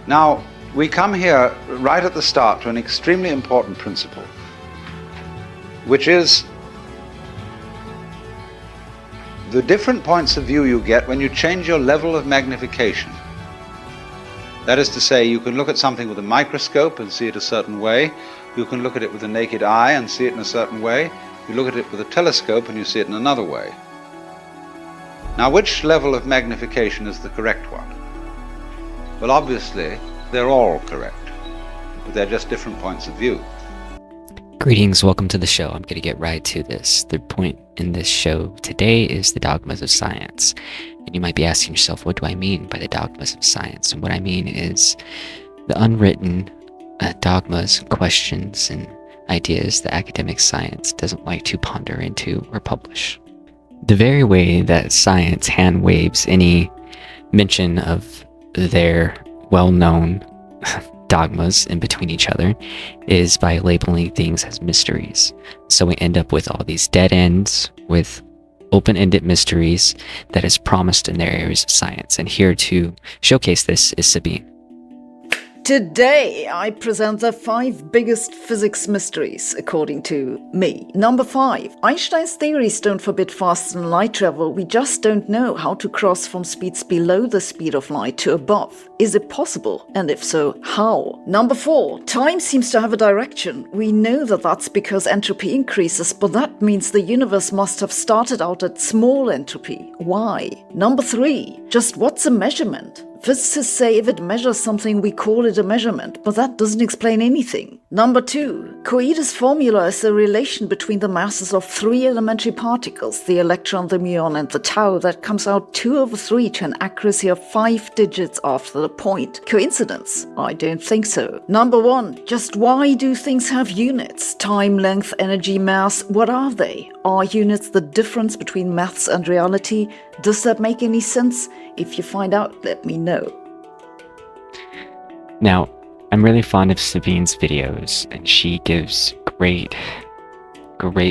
Now, we come here right at the start to an extremely important principle, which is the different points of view you get when you change your level of magnification. That is to say, you can look at something with a microscope and see it a certain way. You can look at it with the naked eye and see it in a certain way. You look at it with a telescope and you see it in another way. Now, which level of magnification is the correct one? Well, obviously, they're all correct, but they're just different points of view. Greetings, welcome to the show. I'm going to get right to this. The point in this show today is the dogmas of science. And you might be asking yourself, what do I mean by the dogmas of science? And what I mean is the unwritten dogmas, questions, and ideas that academic science doesn't like to ponder into or publish. The very way that science hand waves any mention of their well-known dogmas in between each other is by labeling things as mysteries. So we end up with all these dead ends, with open-ended mysteries that is promised in their areas of science. And here to showcase this is Sabine. Today, I present the 5 biggest physics mysteries, according to me. Number 5. Einstein's theories don't forbid faster than light travel. We just don't know how to cross from speeds below the speed of light to above. Is it possible? And if so, how? Number 4. Time seems to have a direction. We know that that's because entropy increases, but that means the universe must have started out at small entropy. Why? Number 3. Just what's a measurement? Physicists say if it measures something, we call it a measurement, but that doesn't explain anything. Number 2. Coitus formula is the relation between the masses of 3 elementary particles, the electron, the muon, and the tau, that comes out 2/3 to an accuracy of 5 digits after the point. Coincidence? I don't think so. Number 1. Just why do things have units? Time, length, energy, mass, what are they? Are units the difference between maths and reality? Does that make any sense? If you find out, let me know. Now, I'm really fond of Sabine's videos, and she gives great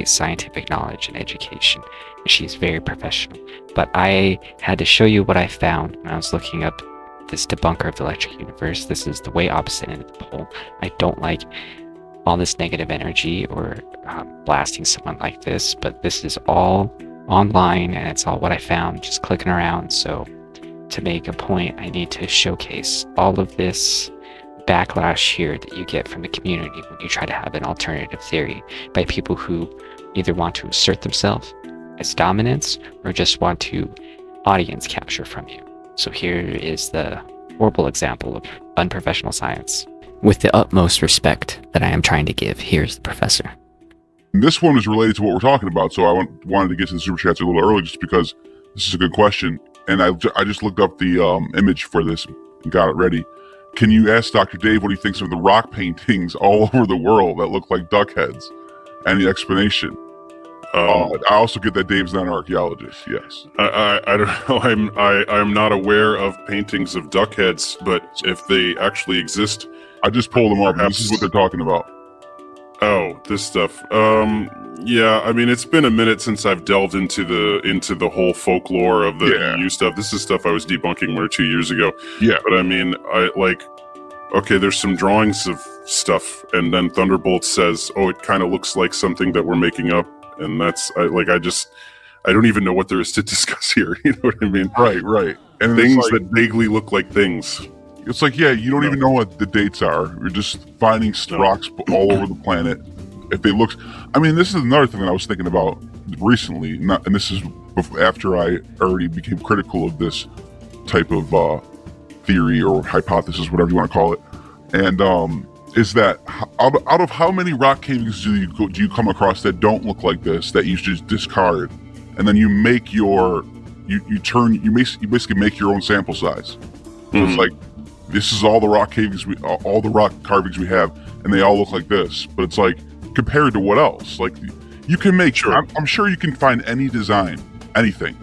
scientific knowledge and education. She's very professional. But I had to show you what I found when I was looking up this debunker of the electric universe. This is the way opposite end of the pole. I don't like all this negative energy or blasting someone like this, but this is all online and it's all what I found just clicking around. So to make a point, I need to showcase all of this backlash here that you get from the community when you try to have an alternative theory by people who either want to assert themselves as dominance or just want to audience capture from you. So here is the horrible example of unprofessional science. With the utmost respect that I am trying to give, here's the professor. This one is related to what we're talking about, so I wanted to get to the super chats a little early just because this is a good question. And I just looked up the image for this and got it ready. Can you ask Dr. Dave what he thinks of the rock paintings all over the world that look like duck heads? Any explanation? I also get that Dave's not an archaeologist. Yes. I don't know. I'm not aware of paintings of duck heads, but if they actually exist, I just pulled them up. This is what they're talking about. Oh, this stuff. Yeah. I mean, it's been a minute since I've delved into the whole folklore of the EU stuff. This is stuff I was debunking 1 or 2 years ago. Yeah. But I mean, okay, there's some drawings of stuff, and then Thunderbolt says, "Oh, it kind of looks like something that we're making up," and that's I don't even know what there is to discuss here. You know what I mean? Right. And things that vaguely look like things. It's like, yeah, you don't even know what the dates are. You're just finding rocks all over the planet. If they look, I mean, this is another thing that I was thinking about recently, and this is after I already became critical of this type of theory or hypothesis, whatever you want to call it. And is that out of how many rock cavings do you come across that don't look like this, that you just discard, and then you make you basically make your own sample size. So it's like, this is all the rock carvings we have, and they all look like this. But it's like, compared to what else? Like, you can make sure. I'm sure you can find any design, anything,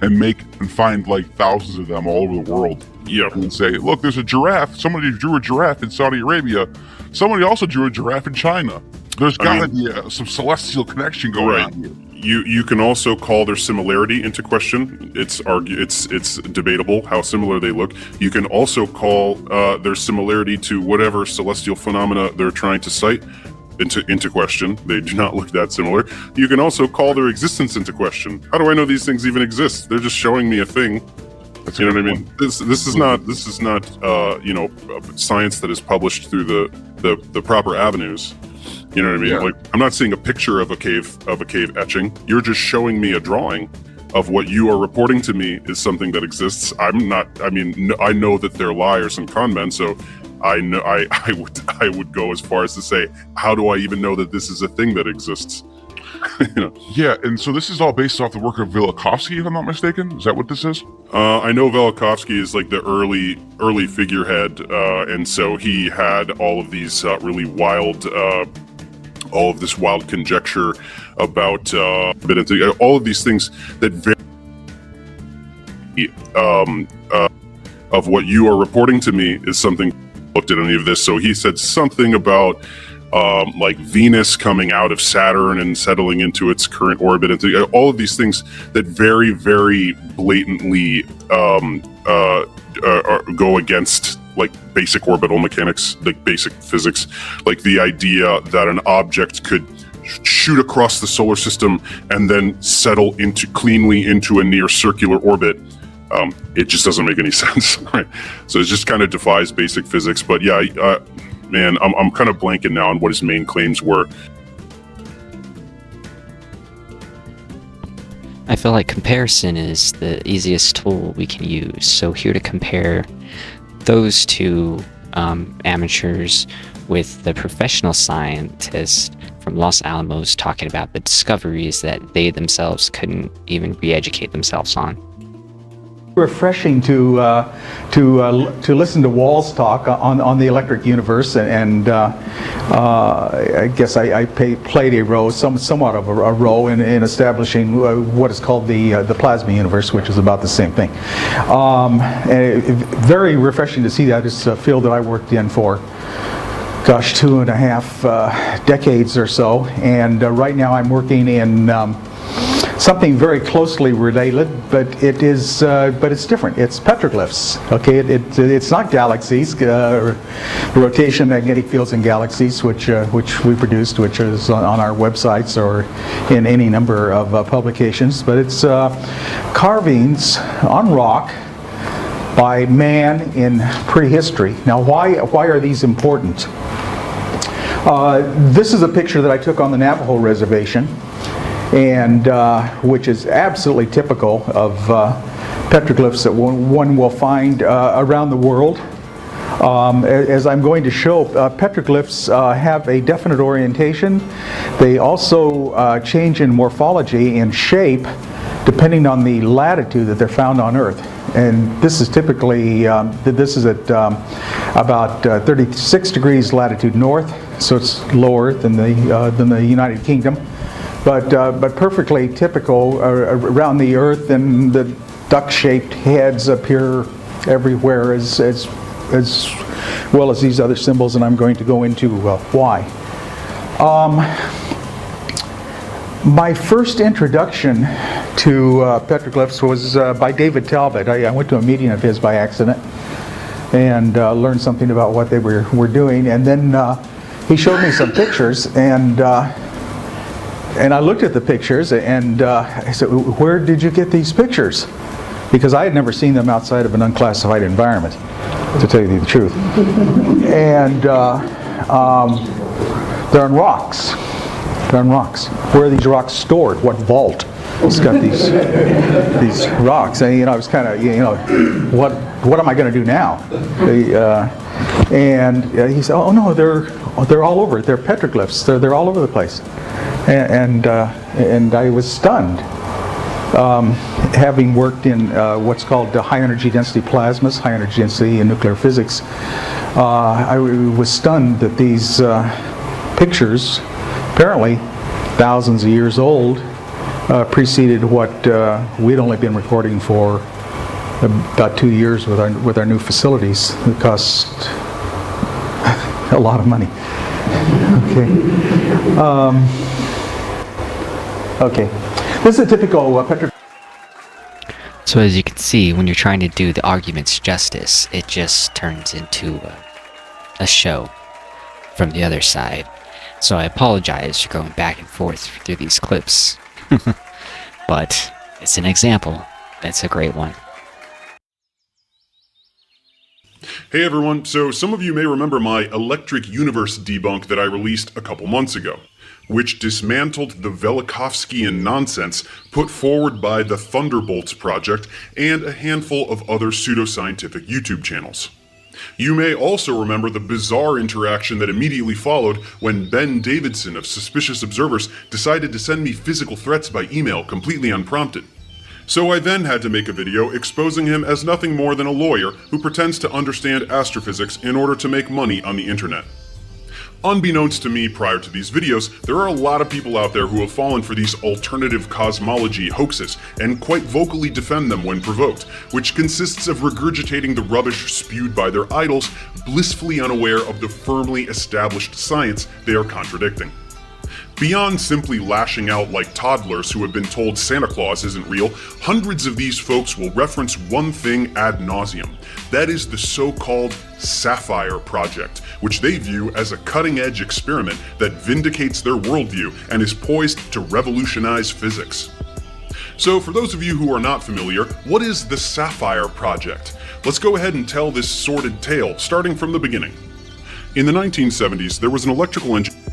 and find like thousands of them all over the world. Yeah. And say, look, there's a giraffe. Somebody drew a giraffe in Saudi Arabia. Somebody also drew a giraffe in China. There's got to be some celestial connection going on here. You can also call their similarity into question. It's debatable how similar they look. You can also call their similarity to whatever celestial phenomena they're trying to cite into question. They do not look that similar. You can also call their existence into question. How do I know these things even exist? They're just showing me a thing. You know what I mean? This is not science that is published through the proper avenues. You know what I mean? Yeah. Like, I'm not seeing a picture of a cave etching. You're just showing me a drawing of what you are reporting to me is something that exists. I know that they're liars and con men, so I know I would go as far as to say, how do I even know that this is a thing that exists? Yeah, and so this is all based off the work of Velikovsky, if I'm not mistaken. Is that what this is? I know Velikovsky is like the early figurehead, and so he had all of these really wild, all of this wild conjecture about all of these things that of what you are reporting to me is something. Looked at any of this, so he said something about like Venus coming out of Saturn and settling into its current orbit, and all of these things that very, very blatantly go against like basic orbital mechanics, like basic physics, like the idea that an object could shoot across the solar system and then settle cleanly into a near circular orbit. It just doesn't make any sense, right? So it just kind of defies basic physics. But yeah, man, I'm kind of blanking now on what his main claims were. I feel like comparison is the easiest tool we can use. So here to compare those two amateurs with the professional scientist from Los Alamos talking about the discoveries that they themselves couldn't even re-educate themselves on. Refreshing to listen to Wall's talk on the electric universe, and I guess I played a role, somewhat of a role in establishing what is called the plasma universe, which is about the same thing. Very refreshing to see that. It's a field that I worked in for, gosh, 2.5 decades or so, and right now I'm working in something very closely related, but it's different. It's petroglyphs. Okay, it's not galaxies, rotation magnetic fields in galaxies, which we produced, which is on our websites or in any number of publications. But it's carvings on rock by man in prehistory. Now, why are these important? This is a picture that I took on the Navajo reservation, and which is absolutely typical of petroglyphs that one will find around the world. As I'm going to show, petroglyphs have a definite orientation. They also change in morphology and shape depending on the latitude that they're found on Earth. And this is typically, this is at about 36 degrees latitude north, so it's lower than the United Kingdom. But perfectly typical around the Earth, and the duck-shaped heads appear everywhere as well as these other symbols, and I'm going to go into why. My first introduction to petroglyphs was by David Talbot. I went to a meeting of his by accident and learned something about what they were doing, and then he showed me some pictures, and I looked at the pictures, and I said, "Where did you get these pictures?" Because I had never seen them outside of an unclassified environment, to tell you the truth. And they're on rocks. They're on rocks. Where are these rocks stored? What vault? It's got these rocks, and I was kind of, what am I going to do now? And he said, "Oh no, they're all over. They're petroglyphs. They're all over the place." And I was stunned. Having worked in what's called high energy density plasmas, high energy density in nuclear physics, I was stunned that these pictures, apparently thousands of years old, preceded what we'd only been recording for about 2 years with our new facilities. It cost a lot of money. Okay. Okay. This is a typical So as you can see, when you're trying to do the arguments justice, it just turns into a show from the other side. So I apologize for going back and forth through these clips. But it's an example. It's a great one. Hey everyone, so some of you may remember my Electric Universe debunk that I released a couple months ago, which dismantled the Velikovskyan nonsense put forward by the Thunderbolts Project and a handful of other pseudoscientific YouTube channels. You may also remember the bizarre interaction that immediately followed when Ben Davidson of Suspicious Observers decided to send me physical threats by email completely unprompted. So I then had to make a video exposing him as nothing more than a lawyer who pretends to understand astrophysics in order to make money on the internet. Unbeknownst to me prior to these videos, there are a lot of people out there who have fallen for these alternative cosmology hoaxes and quite vocally defend them when provoked, which consists of regurgitating the rubbish spewed by their idols, blissfully unaware of the firmly established science they are contradicting. Beyond simply lashing out like toddlers who have been told Santa Claus isn't real, hundreds of these folks will reference one thing ad nauseum. That is the so-called Sapphire Project, which they view as a cutting-edge experiment that vindicates their worldview and is poised to revolutionize physics. So for those of you who are not familiar, what is the Sapphire Project? Let's go ahead and tell this sordid tale, starting from the beginning. In the 1970s, there was an electrical engineer.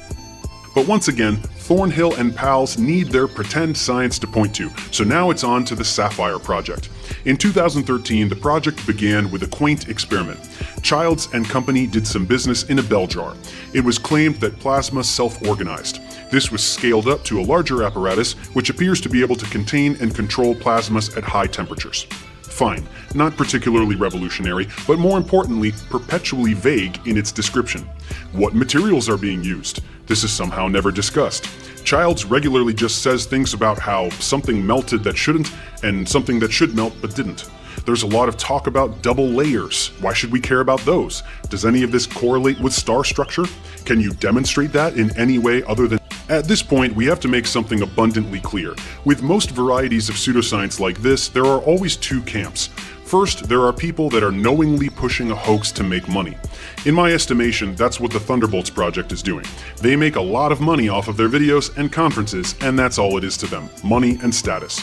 But once again, Thornhill and pals need their pretend science to point to, so now it's on to the Sapphire Project. In 2013, the project began with a quaint experiment. Childs and company did some business in a bell jar. It was claimed that plasma self-organized. This was scaled up to a larger apparatus, which appears to be able to contain and control plasmas at high temperatures. Fine, not particularly revolutionary, but more importantly, perpetually vague in its description. What materials are being used? This is somehow never discussed. Childs regularly just says things about how something melted that shouldn't, and something that should melt but didn't. There's a lot of talk about double layers. Why should we care about those? Does any of this correlate with star structure? Can you demonstrate that in any way other than... At this point, we have to make something abundantly clear. With most varieties of pseudoscience like this, there are always two camps. First, there are people that are knowingly pushing a hoax to make money. In my estimation, that's what the Thunderbolts Project is doing. They make a lot of money off of their videos and conferences, and that's all it is to them, money and status.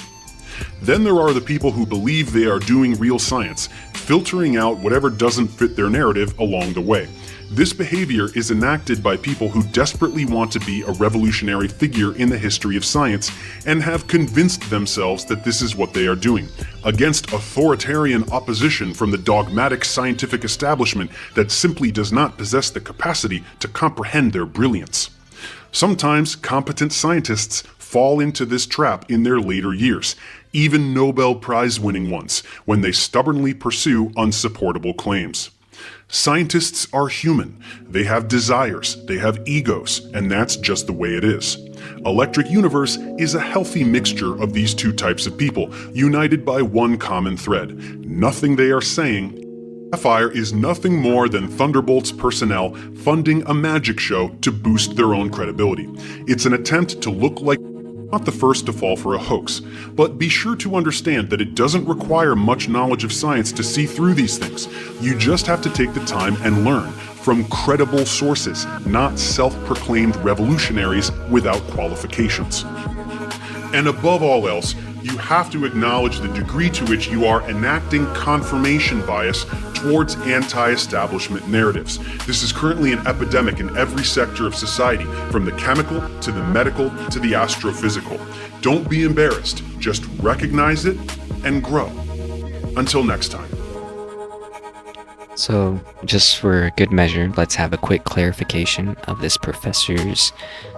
Then there are the people who believe they are doing real science, filtering out whatever doesn't fit their narrative along the way. This behavior is enacted by people who desperately want to be a revolutionary figure in the history of science and have convinced themselves that this is what they are doing, against authoritarian opposition from the dogmatic scientific establishment that simply does not possess the capacity to comprehend their brilliance. Sometimes competent scientists fall into this trap in their later years, even Nobel Prize-winning ones, when they stubbornly pursue unsupportable claims. Scientists are human. They have desires, they have egos, and that's just the way it is. Electric Universe is a healthy mixture of these two types of people, united by one common thread. Nothing they are saying. Sapphire is nothing more than Thunderbolts personnel funding a magic show to boost their own credibility. It's an attempt to look like not the first to fall for a hoax, but be sure to understand that it doesn't require much knowledge of science to see through these things. You just have to take the time and learn from credible sources, not self-proclaimed revolutionaries without qualifications. And above all else, you have to acknowledge the degree to which you are enacting confirmation bias towards anti-establishment narratives. This is currently an epidemic in every sector of society, from the chemical to the medical to the astrophysical. Don't be embarrassed, just recognize it and grow. Until next time. So, just for good measure, let's have a quick clarification of this professor's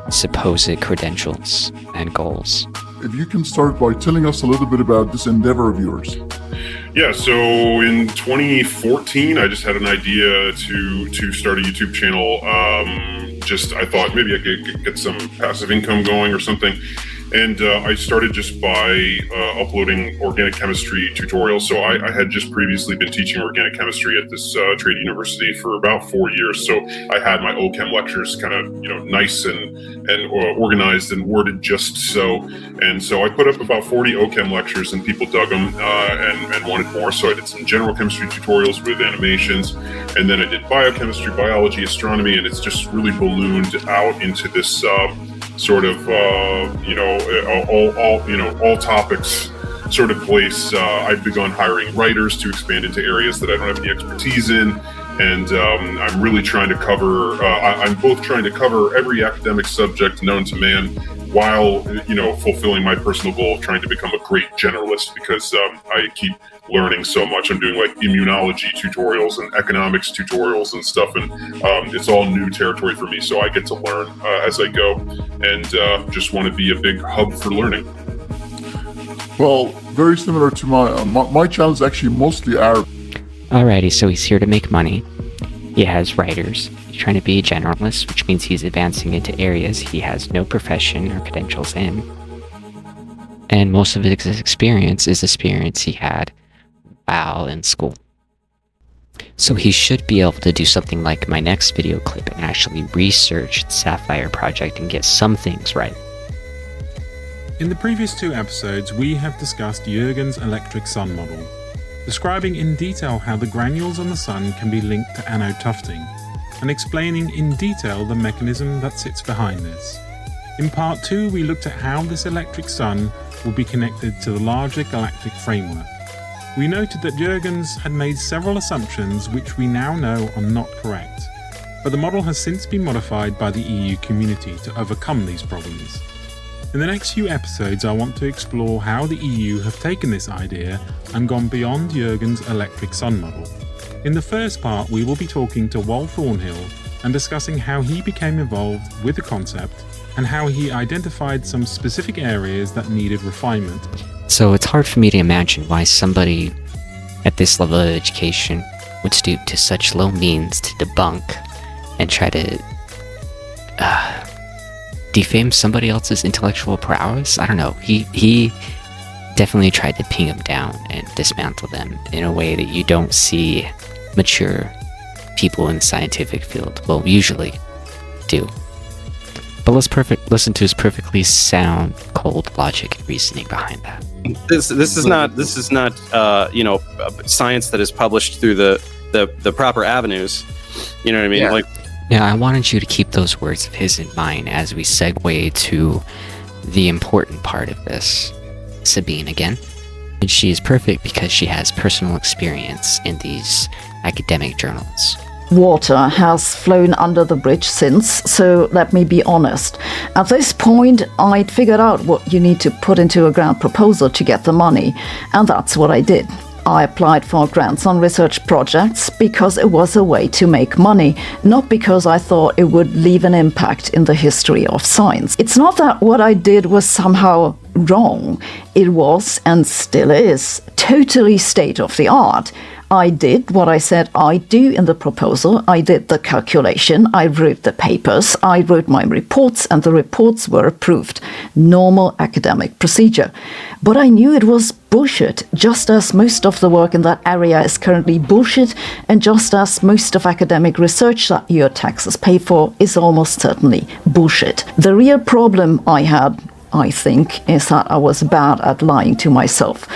supposed credentials and goals. If you can start by telling us a little bit about this endeavor of yours. Yeah, so in 2014, I just had an idea to start a YouTube channel. I thought maybe I could get some passive income going or something. And I started just by uploading organic chemistry tutorials. So I had just previously been teaching organic chemistry at this trade university for about 4 years. So I had my OChem lectures kind of, nice and organized and worded just so. And so I put up about 40 OChem lectures, and people dug them and wanted more. So I did some general chemistry tutorials with animations, and then I did biochemistry, biology, astronomy, and it's just really ballooned out into this sort of all topics sort of place. I've begun hiring writers to expand into areas that I don't have any expertise in, and I'm really trying to cover. I'm both trying to cover every academic subject known to man, while fulfilling my personal goal of trying to become a great generalist, because I keep learning so much. I'm doing like immunology tutorials and economics tutorials and stuff, and it's all new territory for me, so I get to learn as I go, and just want to be a big hub for learning. Well, very similar to my channel is actually mostly Arab. Alrighty, so he's here to make money. He has writers. He's trying to be a generalist, which means he's advancing into areas he has no profession or credentials in. And most of his experience is experience he had while in school. So he should be able to do something like my next video clip and actually research the Sapphire project and get some things right. In the previous 2 episodes, we have discussed Jürgen's electric sun model, describing in detail how the granules on the sun can be linked to anode tufting, and explaining in detail the mechanism that sits behind this. In part 2, we looked at how this electric sun will be connected to the larger galactic framework. We noted that Jürgens had made several assumptions which we now know are not correct, but the model has since been modified by the EU community to overcome these problems. In the next few episodes, I want to explore how the EU have taken this idea and gone beyond Jürgen's electric sun model. In the first part, we will be talking to Wal Thornhill and discussing how he became involved with the concept and how he identified some specific areas that needed refinement. So it's hard for me to imagine why somebody at this level of education would stoop to such low means to debunk and try to defame somebody else's intellectual prowess. I don't know. He definitely tried to pin them down and dismantle them in a way that you don't see mature people in the scientific field will usually do. But let's listen to his perfectly sound, cold logic and reasoning behind that. This is not science that is published through the proper avenues. You know what I mean? Yeah, I wanted you to keep those words of his in mind as we segue to the important part of this. Sabine again. And she is perfect because she has personal experience in these academic journals. Water has flown under the bridge since, so let me be honest. At this point, I'd figured out what you need to put into a grant proposal to get the money, and that's what I did. I applied for grants on research projects because it was a way to make money, not because I thought it would leave an impact in the history of science. It's not that what I did was somehow wrong. It was, and still is, totally state-of-the-art. I did what I said I'd do in the proposal. I did the calculation, I wrote the papers, I wrote my reports, and the reports were approved. Normal academic procedure. But I knew it was bullshit, just as most of the work in that area is currently bullshit, and just as most of academic research that your taxes pay for is almost certainly bullshit. The real problem I had, I think, is that I was bad at lying to myself.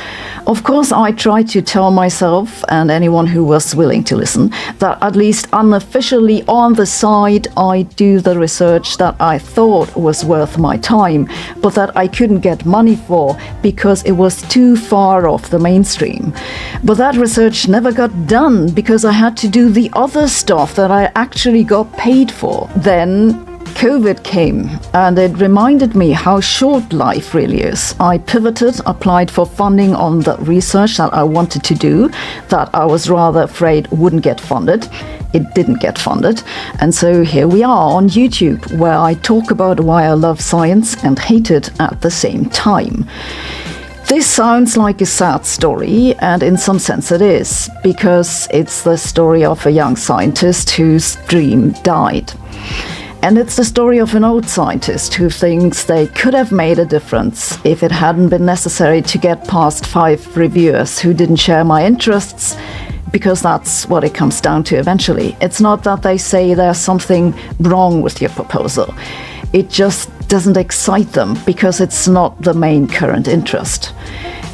Of course, I tried to tell myself, and anyone who was willing to listen, that at least unofficially on the side, I do the research that I thought was worth my time, but that I couldn't get money for because it was too far off the mainstream. But that research never got done because I had to do the other stuff that I actually got paid for. Then COVID came, and it reminded me how short life really is. I pivoted, applied for funding on the research that I wanted to do, that I was rather afraid wouldn't get funded. It didn't get funded. And so here we are on YouTube, where I talk about why I love science and hate it at the same time. This sounds like a sad story, and in some sense it is, because it's the story of a young scientist whose dream died. And it's the story of an old scientist who thinks they could have made a difference if it hadn't been necessary to get past 5 reviewers who didn't share my interests, because that's what it comes down to eventually. It's not that they say there's something wrong with your proposal. It just doesn't excite them because it's not the main current interest.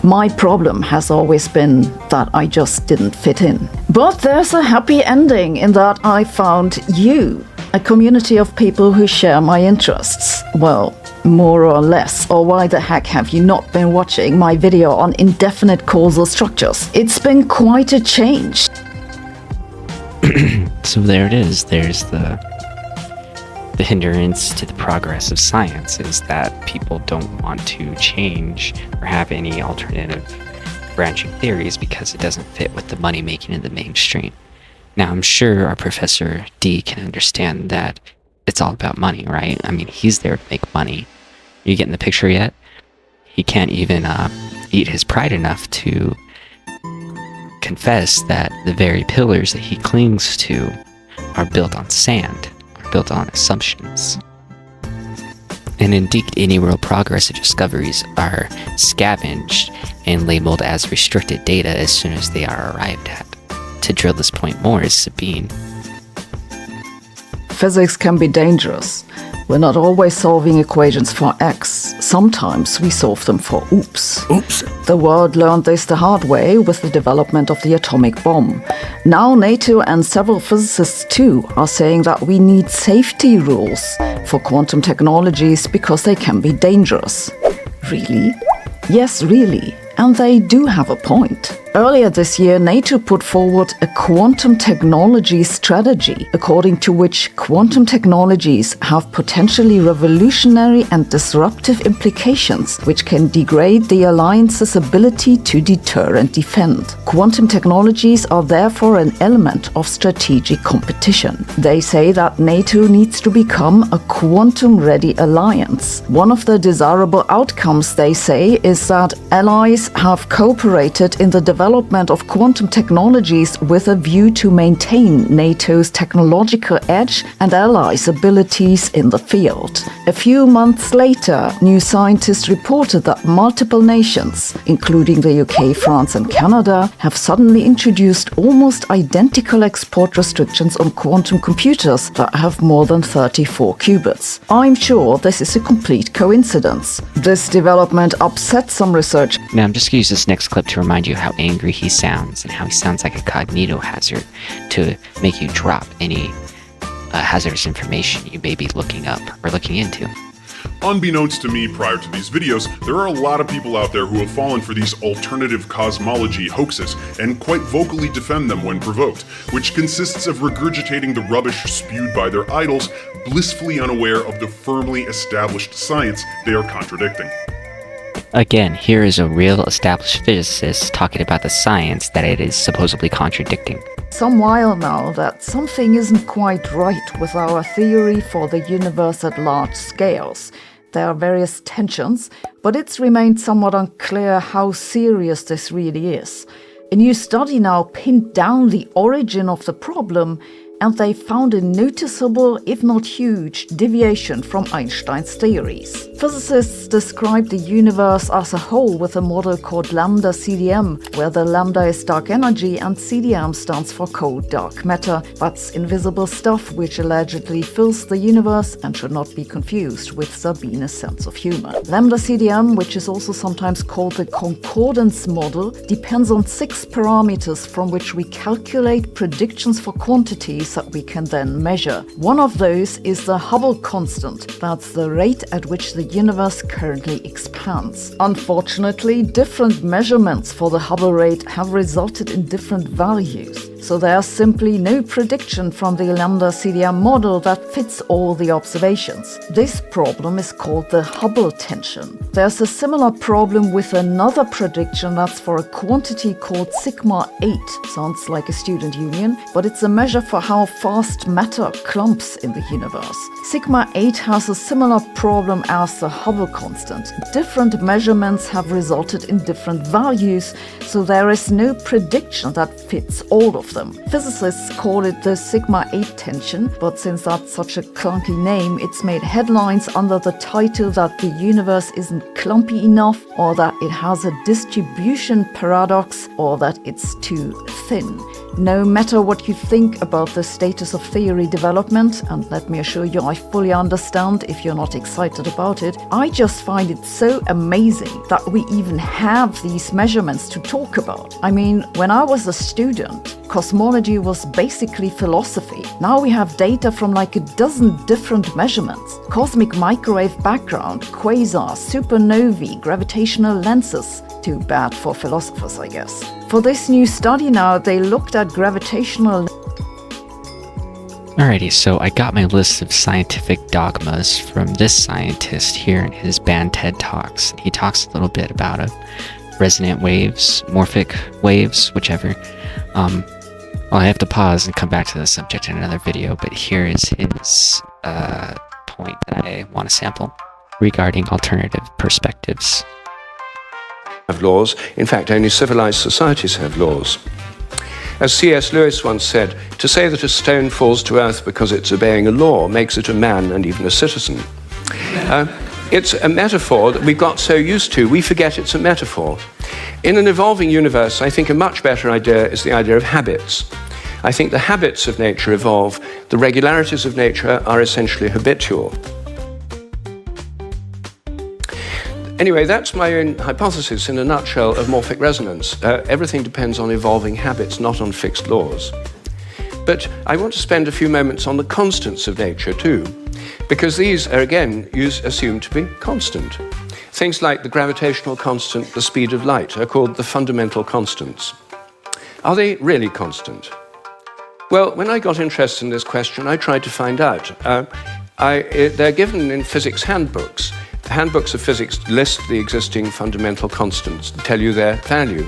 My problem has always been that I just didn't fit in. But there's a happy ending in that I found you, a community of people who share my interests. Well, more or less. Or why the heck have you not been watching my video on indefinite causal structures? It's been quite a change. So there it is. There's the hindrance to the progress of science, is that people don't want to change or have any alternative branching theories because it doesn't fit with the money making in the mainstream. Now, I'm sure our Professor D can understand that it's all about money, right? I mean, he's there to make money. You getting the picture yet? He can't even eat his pride enough to confess that the very pillars that he clings to are built on sand, are built on assumptions. And indeed, any real progress or discoveries are scavenged and labeled as restricted data as soon as they are arrived at. To drill this point more is Sabine. Physics can be dangerous. We're not always solving equations for X. Sometimes we solve them for oops. Oops. The world learned this the hard way with the development of the atomic bomb. Now NATO and several physicists too are saying that we need safety rules for quantum technologies because they can be dangerous. Really? Yes, really. And they do have a point. Earlier this year, NATO put forward a quantum technology strategy, according to which quantum technologies have potentially revolutionary and disruptive implications, which can degrade the alliance's ability to deter and defend. Quantum technologies are therefore an element of strategic competition. They say that NATO needs to become a quantum-ready alliance. One of the desirable outcomes, they say, is that allies have cooperated in the development of quantum technologies with a view to maintain NATO's technological edge and allies' abilities in the field. A few months later, New Scientist reported that multiple nations, including the UK, France and Canada, have suddenly introduced almost identical export restrictions on quantum computers that have more than 34 qubits. I'm sure this is a complete coincidence. This development upset some research. Now, I'm just going to use this next clip to remind you how angry he sounds and how he sounds like a cognito hazard to make you drop any hazardous information you may be looking up or looking into. Unbeknownst to me prior to these videos, there are a lot of people out there who have fallen for these alternative cosmology hoaxes and quite vocally defend them when provoked, which consists of regurgitating the rubbish spewed by their idols, blissfully unaware of the firmly established science they are contradicting. Again, here is a real established physicist talking about the science that it is supposedly contradicting. Some while now that something isn't quite right with our theory for the universe at large scales. There are various tensions, but it's remained somewhat unclear how serious this really is. A new study now pinned down the origin of the problem, and they found a noticeable, if not huge, deviation from Einstein's theories. Physicists describe the universe as a whole with a model called lambda CDM, where the lambda is dark energy and CDM stands for cold dark matter. That's invisible stuff which allegedly fills the universe and should not be confused with Sabine's sense of humor. Lambda CDM, which is also sometimes called the concordance model, depends on 6 parameters from which we calculate predictions for quantities that we can then measure. One of those is the Hubble constant. That's the rate at which the universe currently expands. Unfortunately, different measurements for the Hubble rate have resulted in different values. So there's simply no prediction from the lambda CDM model that fits all the observations. This problem is called the Hubble tension. There's a similar problem with another prediction that's for a quantity called sigma 8. Sounds like a student union, but it's a measure for how fast matter clumps in the universe. Sigma 8 has a similar problem as the Hubble constant. Different measurements have resulted in different values, so there is no prediction that fits all of of them. Physicists call it the sigma-8 tension, but since that's such a clunky name, it's made headlines under the title that the universe isn't clumpy enough, or that it has a distribution paradox, or that it's too thin. No matter what you think about the status of theory development, and let me assure you I fully understand if you're not excited about it, I just find it so amazing that we even have these measurements to talk about. I mean, when I was a student, cosmology was basically philosophy. Now we have data from like a dozen different measurements. Cosmic microwave background, quasars, supernovae, gravitational lenses. Too bad for philosophers, I guess. For this new study now, they looked at gravitational... Alrighty, so I got my list of scientific dogmas from this scientist here in his banned TED Talks. He talks a little bit about it. Resonant waves, morphic waves, whichever. Well, I have to pause and come back to the subject in another video, but here is his point that I want to sample regarding alternative perspectives. Have laws. In fact, only civilized societies have laws. As C.S. Lewis once said, to say that a stone falls to earth because it's obeying a law makes it a man and even a citizen. It's a metaphor that we got so used to, we forget it's a metaphor. In an evolving universe, I think a much better idea is the idea of habits. I think the habits of nature evolve. The regularities of nature are essentially habitual. Anyway, that's my own hypothesis in a nutshell of morphic resonance. Everything depends on evolving habits, not on fixed laws. But I want to spend a few moments on the constants of nature too, because these are again assumed to be constant. Things like the gravitational constant, the speed of light, are called the fundamental constants. Are they really constant? Well, when I got interested in this question, I tried to find out. They're given in physics handbooks. Handbooks of physics list the existing fundamental constants and tell you their value.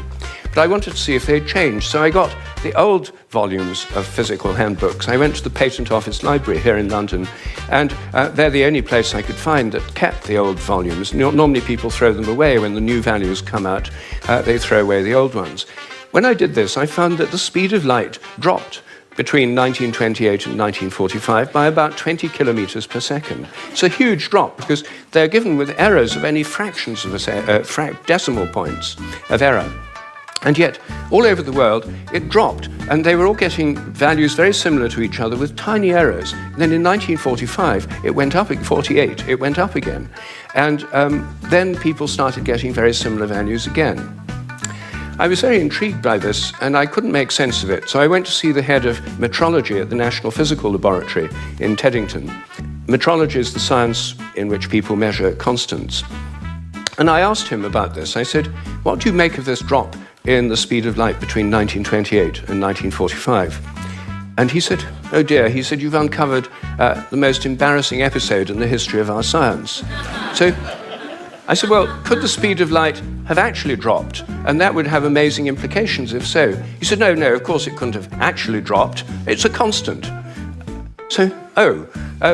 But I wanted to see if they'd changed, so I got the old volumes of physical handbooks. I went to the Patent Office Library here in London, and they're the only place I could find that kept the old volumes. Normally people throw them away when the new values come out. They throw away the old ones. When I did this, I found that the speed of light dropped between 1928 and 1945 by about 20 kilometers per second. It's a huge drop because they're given with errors of any fractions of decimal points of error. And yet, all over the world, it dropped, and they were all getting values very similar to each other with tiny errors. And then in 1945, it went up, 48, it went up again. And then people started getting very similar values again. I was very intrigued by this, and I couldn't make sense of it, so I went to see the head of metrology at the National Physical Laboratory in Teddington. Metrology is the science in which people measure constants. And I asked him about this. I said, what do you make of this drop in the speed of light between 1928 and 1945? And he said, oh dear, he said, you've uncovered the most embarrassing episode in the history of our science. So I said, well, could the speed of light have actually dropped? And that would have amazing implications if so. He said, no, of course it couldn't have actually dropped. It's a constant. So,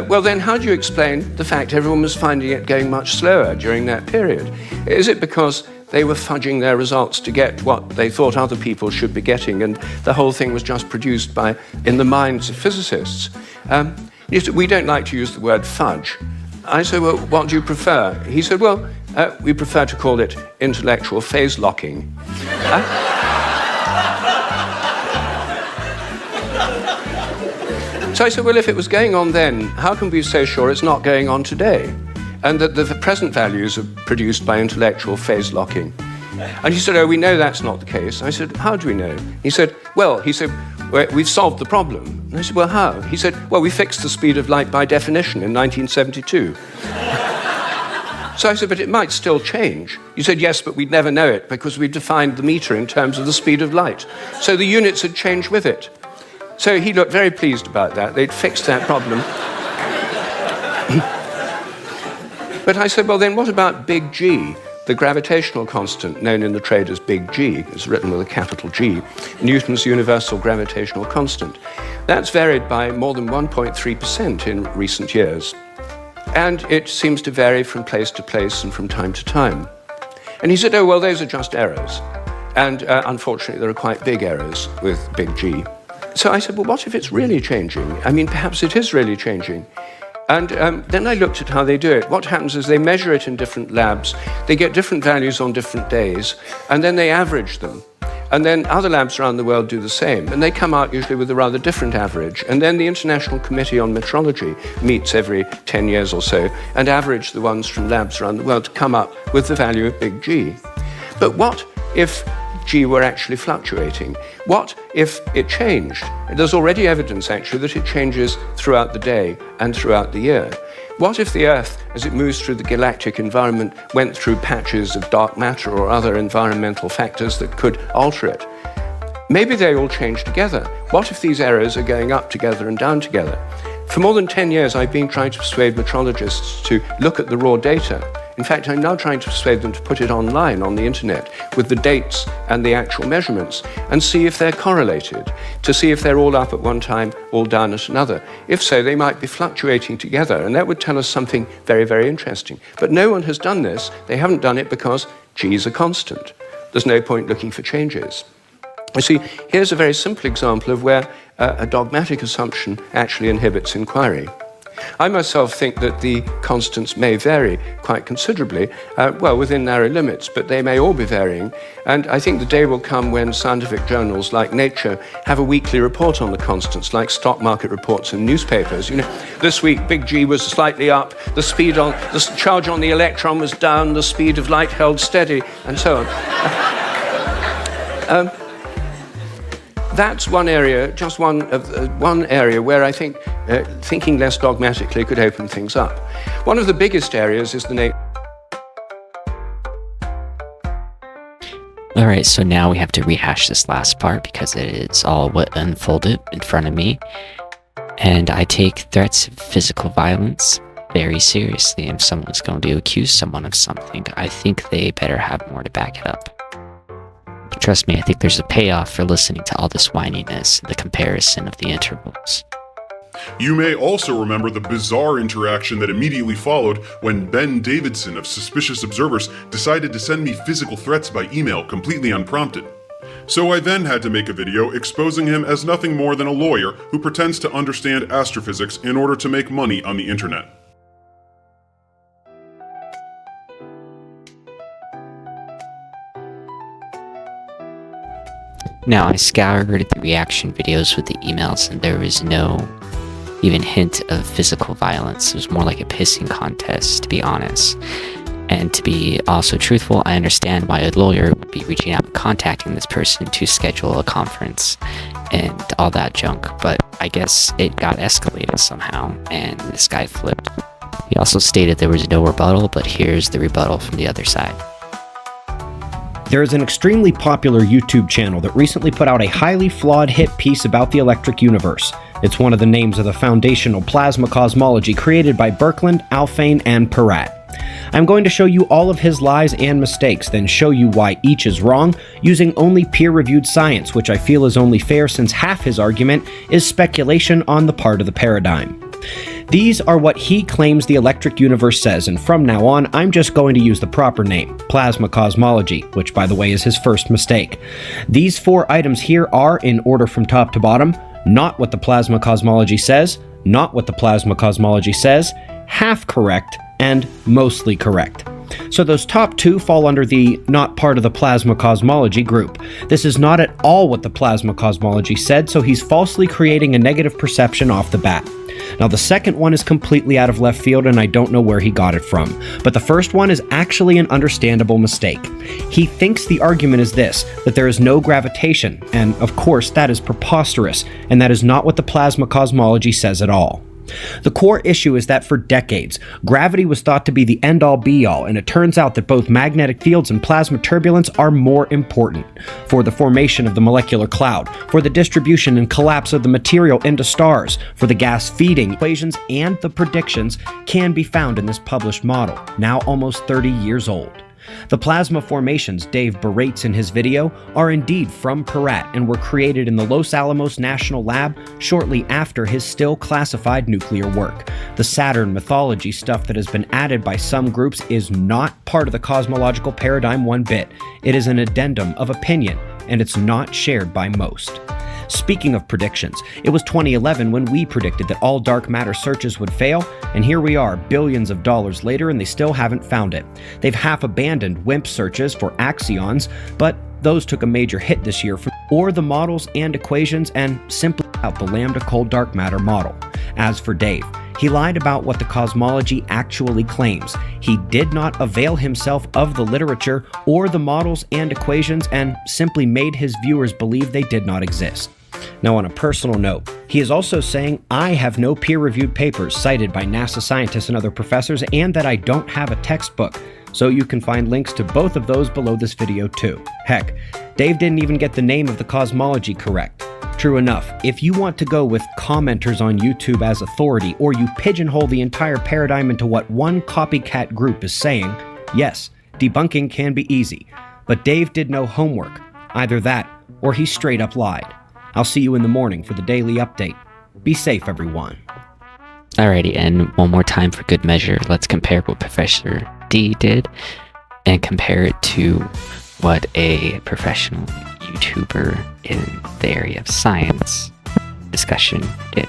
well then how do you explain the fact everyone was finding it going much slower during that period? Is it because they were fudging their results to get what they thought other people should be getting, and the whole thing was just produced in the minds of physicists? We don't like to use the word fudge. I said, well, what do you prefer? He said, well, we prefer to call it intellectual phase locking. So I said, well, if it was going on then, how can we be so sure it's not going on today? And that the present values are produced by intellectual phase locking. And he said, oh, we know that's not the case. I said, how do we know? He said, we've solved the problem. And I said, well, how? He said, well, we fixed the speed of light by definition in 1972. So I said, but it might still change. He said, yes, but we'd never know it because we've defined the meter in terms of the speed of light. So the units had changed with it. So he looked very pleased about that. They'd fixed that problem. But I said, well, then what about big G? The gravitational constant, known in the trade as big G, is written with a capital G, Newton's universal gravitational constant. That's varied by more than 1.3% in recent years. And it seems to vary from place to place and from time to time. And he said, oh, well, those are just errors. And unfortunately, there are quite big errors with big G. So I said, well, what if it's really changing? I mean, perhaps it is really changing. And then I looked at how they do it. What happens is they measure it in different labs, they get different values on different days, and then they average them. And then other labs around the world do the same, and they come out usually with a rather different average. And then the International Committee on Metrology meets every 10 years or so and average the ones from labs around the world to come up with the value of big G. But what if G were actually fluctuating? What if it changed? There's already evidence, actually, that it changes throughout the day and throughout the year. What if the Earth, as it moves through the galactic environment, went through patches of dark matter or other environmental factors that could alter it? Maybe they all change together. What if these errors are going up together and down together? For more than 10 years, I've been trying to persuade metrologists to look at the raw data. In fact, I'm now trying to persuade them to put it online on the internet with the dates and the actual measurements and see if they're correlated, to see if they're all up at one time, all down at another. If so, they might be fluctuating together, and that would tell us something very, very interesting. But no one has done this. They haven't done it because G is a constant. There's no point looking for changes. You see, here's a very simple example of where a dogmatic assumption actually inhibits inquiry. I myself think that the constants may vary quite considerably, well, within narrow limits, but they may all be varying. And I think the day will come when scientific journals like Nature have a weekly report on the constants, like stock market reports in newspapers. You know, this week, big G was slightly up, the charge on the electron was down, the speed of light held steady, and so on. That's one area, just one area where I think thinking less dogmatically could open things up. One of the biggest areas is the All right, so now we have to rehash this last part because it's all what unfolded in front of me. And I take threats of physical violence very seriously. If someone's going to accuse someone of something, I think they better have more to back it up. Trust me, I think there's a payoff for listening to all this whininess and the comparison of the intervals. You may also remember the bizarre interaction that immediately followed when Ben Davidson of Suspicious Observers decided to send me physical threats by email completely unprompted. So I then had to make a video exposing him as nothing more than a lawyer who pretends to understand astrophysics in order to make money on the internet. Now, I scoured the reaction videos with the emails, and there was no even hint of physical violence. It was more like a pissing contest, to be honest. And to be also truthful, I understand why a lawyer would be reaching out and contacting this person to schedule a conference and all that junk, but I guess it got escalated somehow, and this guy flipped. He also stated there was no rebuttal, but here's the rebuttal from the other side. There is an extremely popular YouTube channel that recently put out a highly flawed hit piece about the electric universe. It's one of the names of the foundational plasma cosmology created by Birkeland, Alfvén, and Peratt. I'm going to show you all of his lies and mistakes, then show you why each is wrong, using only peer-reviewed science, which I feel is only fair since half his argument is speculation on the part of the paradigm. These are what he claims the electric universe says, and from now on, I'm just going to use the proper name, plasma cosmology, which by the way is his first mistake. These 4 items here are, in order from top to bottom, not what the plasma cosmology says, not what the plasma cosmology says, half correct, and mostly correct. So those top 2 fall under the not part of the plasma cosmology group. This is not at all what the plasma cosmology said, so he's falsely creating a negative perception off the bat. Now the second one is completely out of left field and I don't know where he got it from, but the first one is actually an understandable mistake. He thinks the argument is this, that there is no gravitation, and of course that is preposterous, and that is not what the plasma cosmology says at all. The core issue is that for decades, gravity was thought to be the end-all be-all, and it turns out that both magnetic fields and plasma turbulence are more important for the formation of the molecular cloud, for the distribution and collapse of the material into stars, for the gas feeding equations, and the predictions can be found in this published model, now almost 30 years old. The plasma formations Dave berates in his video are indeed from Peratt and were created in the Los Alamos National Lab shortly after his still classified nuclear work. The Saturn mythology stuff that has been added by some groups is not part of the cosmological paradigm one bit. It is an addendum of opinion, and it's not shared by most. Speaking of predictions, it was 2011 when we predicted that all dark matter searches would fail, and here we are, billions of dollars later, and they still haven't found it. They've half abandoned WIMP searches for axions, but those took a major hit this year or the models and equations and simply out the lambda cold dark matter model. As for Dave, he lied about what the cosmology actually claims. He did not avail himself of the literature or the models and equations and simply made his viewers believe they did not exist. Now, on a personal note, he is also saying I have no peer-reviewed papers cited by NASA scientists and other professors, and that I don't have a textbook. So you can find links to both of those below this video too. Heck, Dave didn't even get the name of the cosmology correct. True enough, if you want to go with commenters on YouTube as authority, or you pigeonhole the entire paradigm into what one copycat group is saying, yes, debunking can be easy. But Dave did no homework. Either that, or he straight up lied. I'll see you in the morning for the daily update. Be safe, everyone. Alrighty, and one more time for good measure, let's compare what Professor D did and compare it to what a professional YouTuber in the area of science discussion did.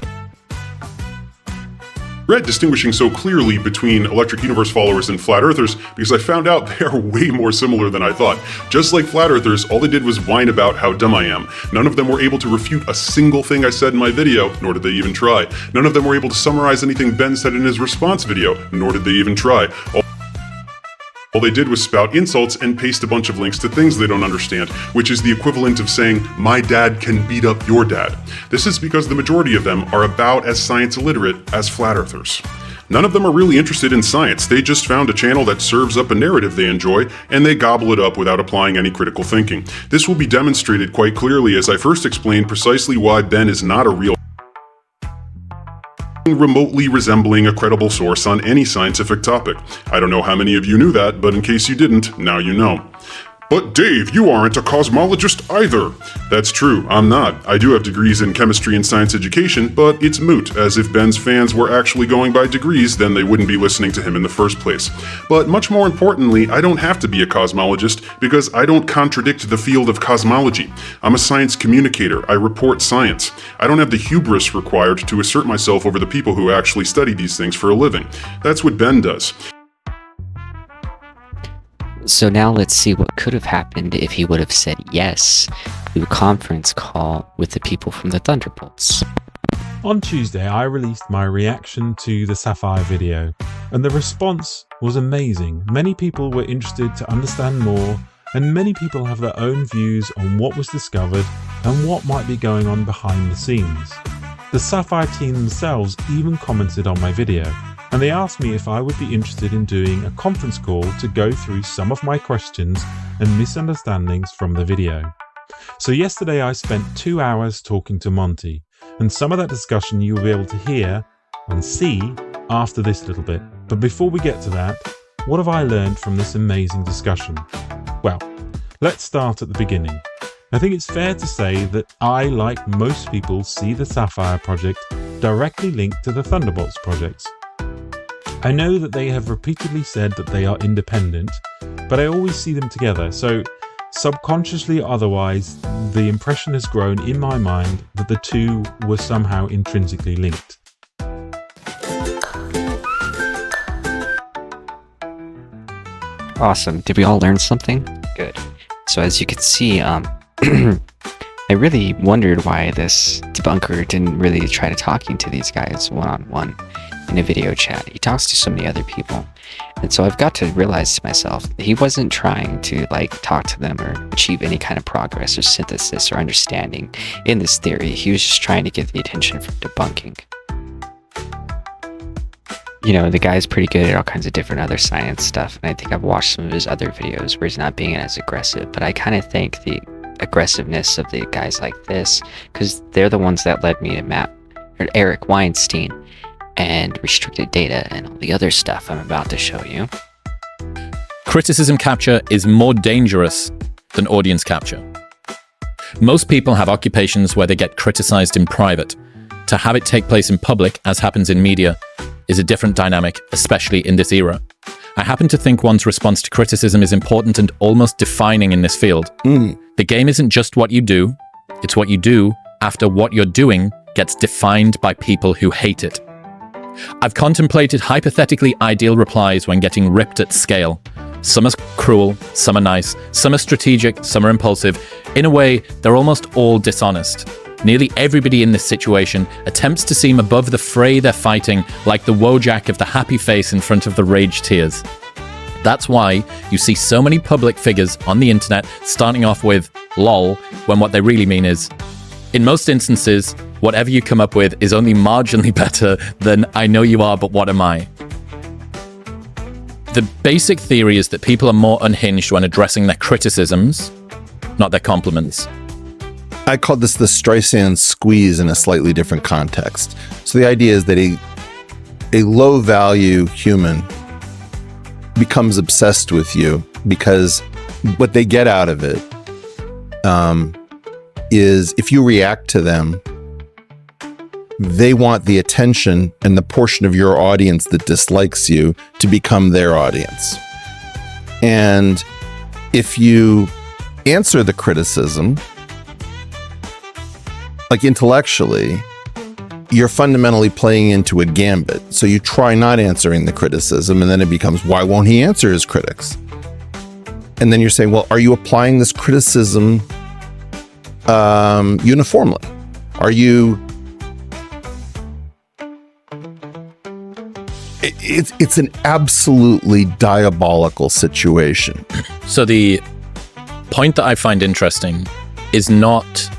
Read distinguishing so clearly between Electric Universe followers and Flat Earthers because I found out they are way more similar than I thought. Just like Flat Earthers, all they did was whine about how dumb I am. None of them were able to refute a single thing I said in my video, nor did they even try. None of them were able to summarize anything Ben said in his response video, nor did they even try. All they did was spout insults and paste a bunch of links to things they don't understand, which is the equivalent of saying, my dad can beat up your dad. This is because the majority of them are about as science illiterate as Flat Earthers. None of them are really interested in science, they just found a channel that serves up a narrative they enjoy, and they gobble it up without applying any critical thinking. This will be demonstrated quite clearly as I first explain precisely why Ben is not a real remotely resembling a credible source on any scientific topic. I don't know how many of you knew that, but in case you didn't, now you know. But Dave, you aren't a cosmologist either. That's true, I'm not. I do have degrees in chemistry and science education, but it's moot, as if Ben's fans were actually going by degrees, then they wouldn't be listening to him in the first place. But much more importantly, I don't have to be a cosmologist, because I don't contradict the field of cosmology. I'm a science communicator, I report science. I don't have the hubris required to assert myself over the people who actually study these things for a living. That's what Ben does. So now let's see what could have happened if he would have said yes to a conference call with the people from the Thunderbolts. On Tuesday, I released my reaction to the Sapphire video, and the response was amazing. Many people were interested to understand more, and many people have their own views on what was discovered and what might be going on behind the scenes. The Sapphire team themselves even commented on my video, and they asked me if I would be interested in doing a conference call to go through some of my questions and misunderstandings from the video. So yesterday I spent 2 hours talking to Monty, and some of that discussion you will be able to hear and see after this little bit. But before we get to that, what have I learned from this amazing discussion? Well, let's start at the beginning. I think it's fair to say that I, like most people, see the Sapphire project directly linked to the Thunderbolts projects. I know that they have repeatedly said that they are independent, but I always see them together, so subconsciously or otherwise, the impression has grown in my mind that the two were somehow intrinsically linked. Awesome. Did we all learn something? Good. So as you can see, I really wondered why this debunker didn't really try to talking to these guys one-on-one in a video chat. He talks to so many other people. And so I've got to realize to myself, he wasn't trying to talk to them or achieve any kind of progress or synthesis or understanding in this theory. He was just trying to get the attention from debunking. You know, the guy's pretty good at all kinds of different other science stuff, and I think I've watched some of his other videos where he's not being as aggressive, but I kind of think the aggressiveness of the guys like this, because they're the ones that led me to Eric Weinstein and restricted data and all the other stuff I'm about to show you. Criticism capture is more dangerous than audience capture. Most people have occupations where they get criticized in private. To have it take place in public, as happens in media, is a different dynamic, especially in this era. I happen to think one's response to criticism is important and almost defining in this field. The game isn't just what you do, it's what you do after what you're doing gets defined by people who hate it. I've contemplated hypothetically ideal replies when getting ripped at scale. Some are cruel, some are nice, some are strategic, some are impulsive. In a way, they're almost all dishonest. Nearly everybody in this situation attempts to seem above the fray they're fighting, like the Wojak of the happy face in front of the rage tears. That's why you see so many public figures on the internet starting off with lol, when what they really mean is, in most instances, whatever you come up with is only marginally better than I know you are, but what am I? The basic theory is that people are more unhinged when addressing their criticisms, not their compliments. I call this the Streisand squeeze in a slightly different context. So the idea is that a low-value human becomes obsessed with you because what they get out of it is if you react to them, they want the attention and the portion of your audience that dislikes you to become their audience. And if you answer the criticism, like intellectually, you're fundamentally playing into a gambit. So you try not answering the criticism, and then it becomes, why won't he answer his critics? And then you're saying, well, are you applying this criticism uniformly? Are you... It's an absolutely diabolical situation. So the point that I find interesting is not,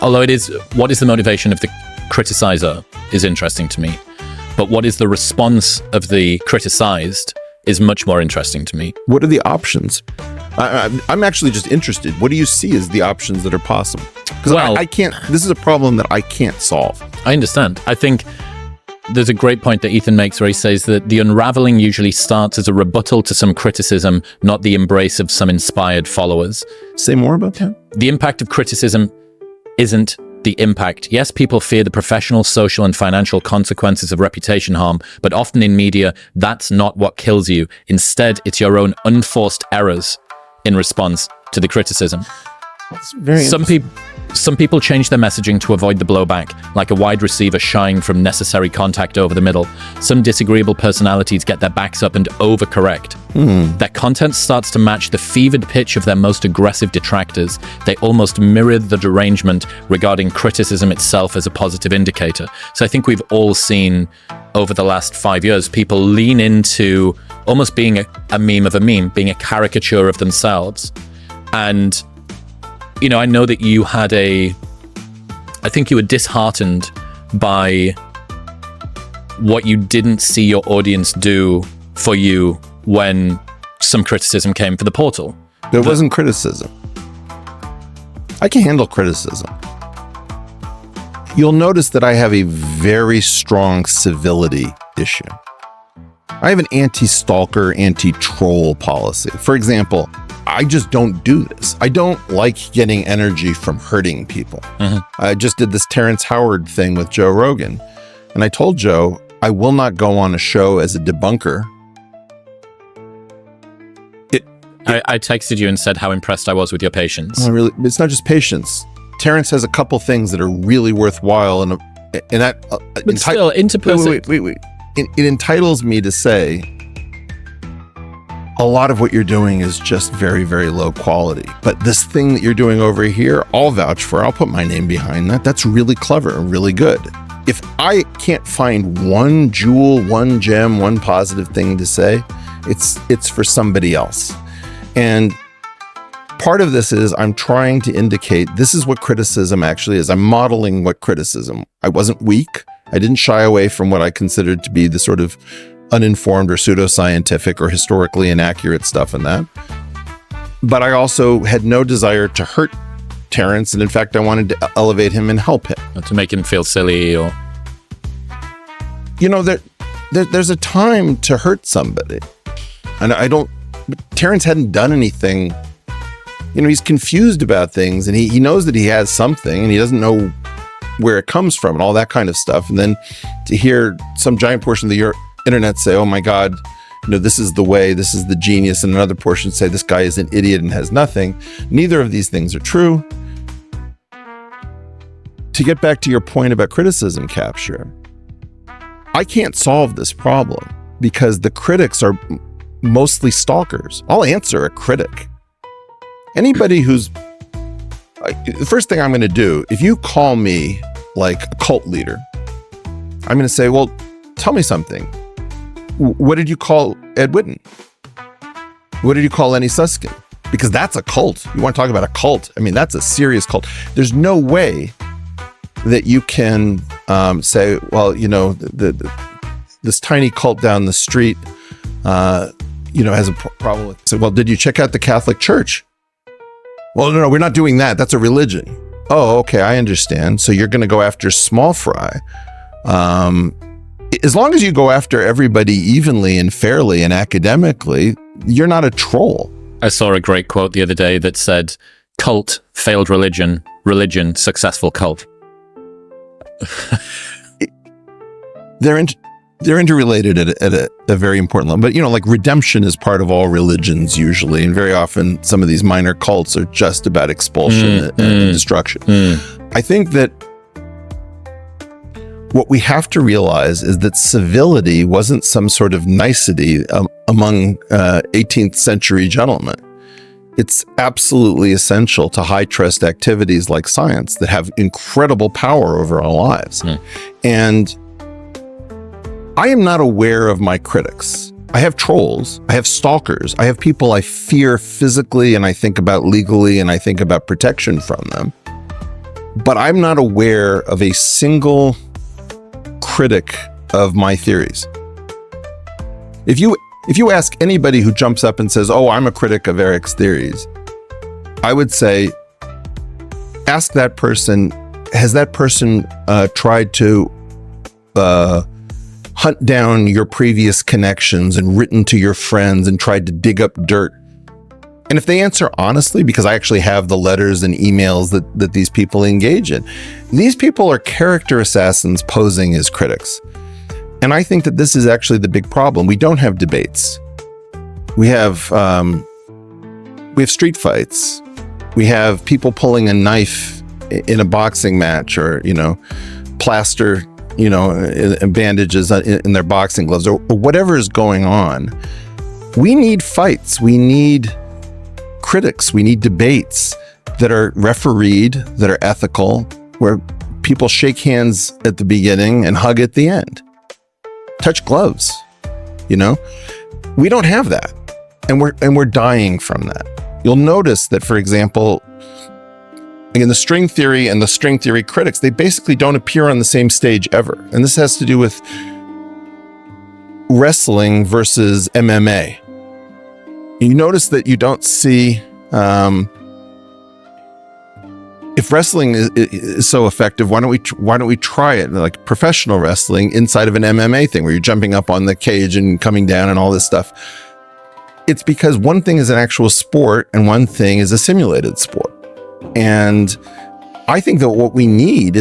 although it is, what is the motivation of the criticizer is interesting to me, but what is the response of the criticized is much more interesting to me. What are the options? I'm actually just interested. What do you see as the options that are possible? Because I can't, this is a problem that I can't solve. I understand. I think there's a great point that Ethan makes where he says that the unraveling usually starts as a rebuttal to some criticism, not the embrace of some inspired followers. Say more about that. The impact of criticism isn't the impact. Yes, people fear the professional, social, and financial consequences of reputation harm, but often in media, that's not what kills you. Instead, it's your own unforced errors in response to the criticism. Some people change their messaging to avoid the blowback, like a wide receiver shying from necessary contact over the middle. Some disagreeable personalities get their backs up and overcorrect. Their content starts to match the fevered pitch of their most aggressive detractors. They almost mirror the derangement regarding criticism itself as a positive indicator. So I think we've all seen over the last 5 years, people lean into almost being a meme of a meme, being a caricature of themselves. And you know, I know that you had I think you were disheartened by what you didn't see your audience do for you when some criticism came for the portal. There wasn't criticism. I can handle criticism. You'll notice that I have a very strong civility issue. I have an anti-stalker, anti-troll policy. For example, I just don't do this. I don't like getting energy from hurting people. I just did this Terrence Howard thing with Joe Rogan. And I told Joe, I will not go on a show as a debunker. I texted you and said how impressed I was with your patience. It's not just patience. Terrence has a couple things that are really worthwhile. And that... but still, interpersonal... Wait. It entitles me to say, a lot of what you're doing is just very, very low quality. But this thing that you're doing over here, I'll vouch for. I'll put my name behind that. That's really clever and really good. If I can't find one jewel, one gem, one positive thing to say, it's for somebody else. And part of this is I'm trying to indicate this is what criticism actually is. I'm modeling what criticism. I wasn't weak. I didn't shy away from what I considered to be the sort of uninformed or pseudoscientific or historically inaccurate stuff in that. But I also had no desire to hurt Terrence. And in fact, I wanted to elevate him and help him. Not to make him feel silly or... You know, there's a time to hurt somebody. And Terrence hadn't done anything. You know, he's confused about things and he knows that he has something and he doesn't know where it comes from and all that kind of stuff. And then to hear some giant portion of the internet say, oh my God, you know, this is the way, this is the genius. And another portion say this guy is an idiot and has nothing. Neither of these things are true. to get back to your point about criticism capture, I can't solve this problem because the critics are mostly stalkers. I'll answer a critic. Anybody who's... the first thing I'm going to do, if you call me like a cult leader, I'm going to say, well, tell me something. What did you call Ed Witten? What did you call Lenny Susskind? Because that's a cult. You want to talk about a cult? I mean, that's a serious cult. There's no way that you can say, well, you know, this tiny cult down the street, you know, has a problem with. So, well, did you check out the Catholic Church? Well, no, we're not doing that. That's a religion. Oh, okay, I understand. So you're going to go after small fry. As long as you go after everybody evenly and fairly and academically, you're not a troll. I saw a great quote the other day that said, cult, failed religion, religion, successful cult. They're interrelated at a very important level. But, you know, like redemption is part of all religions usually. And very often some of these minor cults are just about expulsion and destruction. I think that what we have to realize is that civility wasn't some sort of nicety among 18th century gentlemen. It's absolutely essential to high trust activities like science that have incredible power over our lives. And I am not aware of my critics. I have trolls, I have stalkers, I have people I fear physically and I think about legally and I think about protection from them. But I'm not aware of a single critic of my theories. If you ask anybody who jumps up and says, oh, I'm a critic of Eric's theories, I would say, ask that person, has that person tried to hunt down your previous connections and written to your friends and tried to dig up dirt? And if they answer honestly, because I actually have the letters and emails that these people engage in, these people are character assassins posing as critics. And I think that this is actually the big problem. We don't have debates. We have street fights. We have people pulling a knife in a boxing match, or, you know, plaster, you know, and bandages in their boxing gloves, or whatever is going on. We need fights. We need critics. We need debates that are refereed, that are ethical, where people shake hands at the beginning and hug at the end. Touch gloves, you know? We don't have that. And we're dying from that. You'll notice that, for example, in the string theory and the string theory critics, they basically don't appear on the same stage ever. And this has to do with wrestling versus MMA. You notice that you don't see, if wrestling is so effective, why don't we try it like professional wrestling inside of an MMA thing where you're jumping up on the cage and coming down and all this stuff? It's because one thing is an actual sport and one thing is a simulated sport. And I think that what we need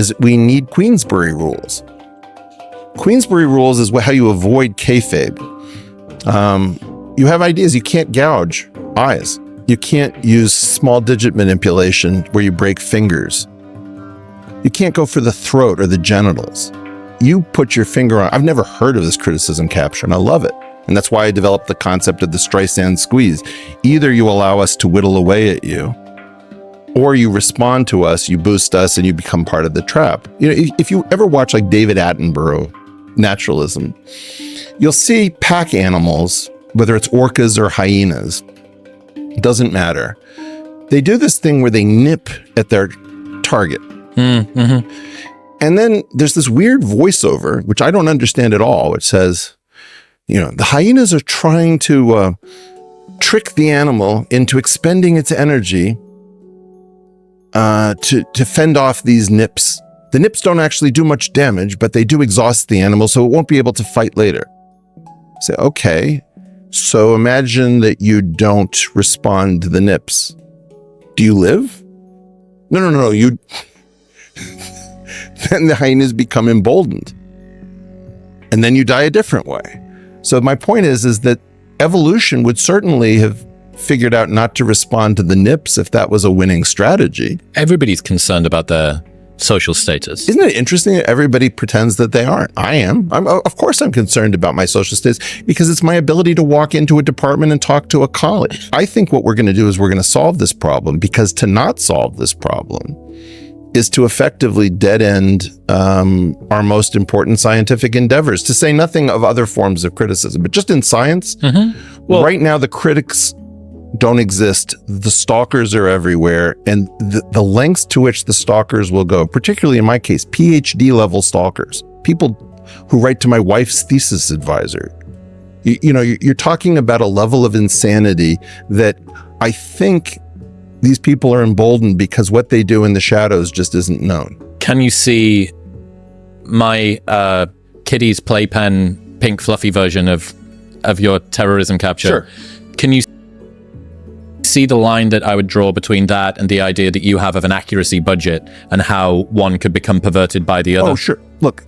Queensberry rules. Queensberry rules is how you avoid kayfabe. You have ideas. You can't gouge eyes. You can't use small digit manipulation where you break fingers. You can't go for the throat or the genitals. You put your finger on. I've never heard of this criticism capture, and I love it. And that's why I developed the concept of the Streisand squeeze. Either you allow us to whittle away at you, or you respond to us, you boost us, and you become part of the trap. You know, if you ever watch like David Attenborough naturalism, you'll see pack animals, whether it's orcas or hyenas, doesn't matter. They do this thing where they nip at their target. And then there's this weird voiceover, which I don't understand at all, which says, you know, the hyenas are trying to trick the animal into expending its energy to fend off these nips. The nips don't actually do much damage, but they do exhaust the animal, so it won't be able to fight later. Say, okay, so imagine that you don't respond to the nips. Do you live? No, you... Then the hyenas become emboldened. And then you die a different way. So my point is that evolution would certainly have figured out not to respond to the nips if that was a winning strategy. Everybody's concerned about their social status. Isn't it interesting that everybody pretends that they aren't? I am. Of course I'm concerned about my social status because it's my ability to walk into a department and talk to a colleague. I think what we're going to do is we're going to solve this problem, because to not solve this problem is to effectively dead end our most important scientific endeavors, to say nothing of other forms of criticism. But just in science, well, right now the critics don't exist. The stalkers are everywhere, and the lengths to which the stalkers will go, particularly in my case, PhD level stalkers, people who write to my wife's thesis advisor. You're talking about a level of insanity that I think these people are emboldened because what they do in the shadows just isn't known. Can you see my Kitty's playpen pink fluffy version of your terrorism capture? Sure. Can you see the line that I would draw between that and the idea that you have of an accuracy budget and how one could become perverted by the other? Oh, sure. Look.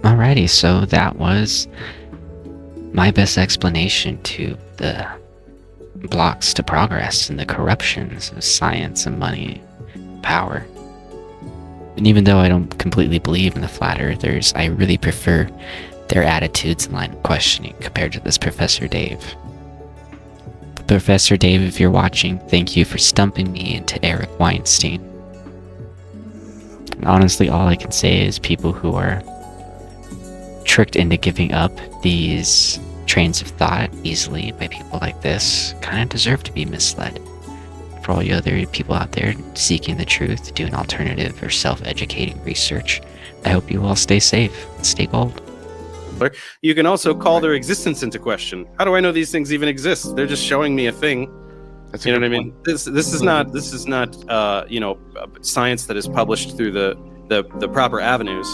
Alrighty, so that was my best explanation to the blocks to progress and the corruptions of science and money, power. And even though I don't completely believe in the flat earthers, I really prefer their attitudes and line of questioning compared to this Professor Dave. Professor Dave, if you're watching, thank you for stumping me into Eric Weinstein. And honestly, all I can say is people who are tricked into giving up these trains of thought easily by people like this kind of deserve to be misled. For all you other people out there seeking the truth, doing alternative or self-educating research, I hope you all stay safe and stay gold. You can also call their existence into question. How do I know these things even exist? They're just showing me a thing. That's you know what I mean? This is not science that is published through the proper avenues.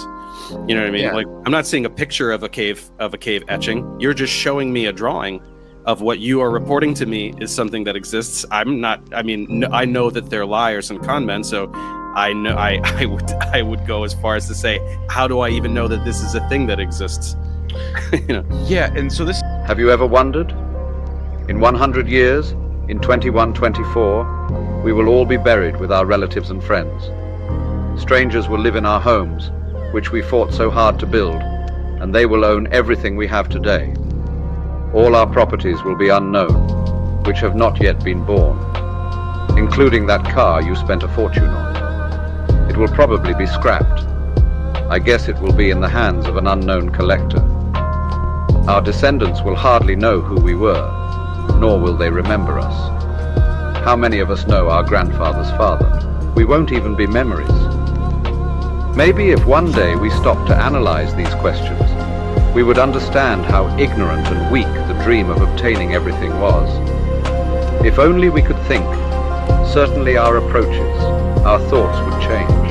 You know what I mean? Yeah. Like, I'm not seeing a picture of a cave etching. You're just showing me a drawing of what you are reporting to me is something that exists. I know that they're liars and con men, so I know I would go as far as to say, how do I even know that this is a thing that exists? Yeah, and so this... Have you ever wondered? In 100 years, in 2124, we will all be buried with our relatives and friends. Strangers will live in our homes, which we fought so hard to build, and they will own everything we have today. All our properties will be unknown, which have not yet been born, including that car you spent a fortune on. It will probably be scrapped. I guess it will be in the hands of an unknown collector. Our descendants will hardly know who we were, nor will they remember us. How many of us know our grandfather's father? We won't even be memories. Maybe if one day we stopped to analyze these questions, we would understand how ignorant and weak the dream of obtaining everything was. If only we could think, certainly our approaches, our thoughts would change.